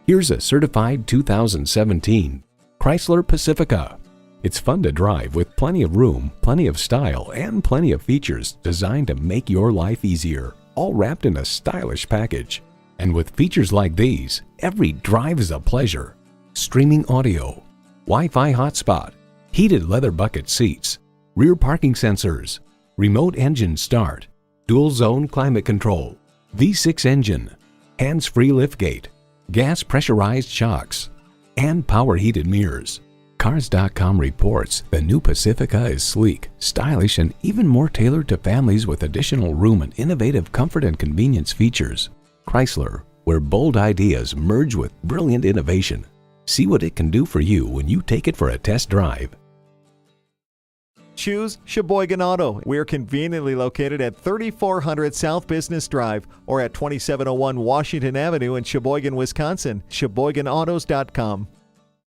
Here's a certified 2017 Chrysler Pacifica. It's fun to drive with plenty of room, plenty of style, and plenty of features designed to make your life easier, all wrapped in a stylish package. And with features like these, every drive is a pleasure. Streaming audio, Wi-Fi hotspot, heated leather bucket seats, rear parking sensors, remote engine start, dual zone climate control, V6 engine, hands-free liftgate, gas pressurized shocks, and power heated mirrors. Cars.com reports the new Pacifica is sleek, stylish, and even more tailored to families with additional room and innovative comfort and convenience features. Chrysler, where bold ideas merge with brilliant innovation. See what it can do for you when you take it for a test drive. Choose Sheboygan Auto. We're conveniently located at 3400 South Business Drive or at 2701 Washington Avenue in Sheboygan, Wisconsin. SheboyganAutos.com.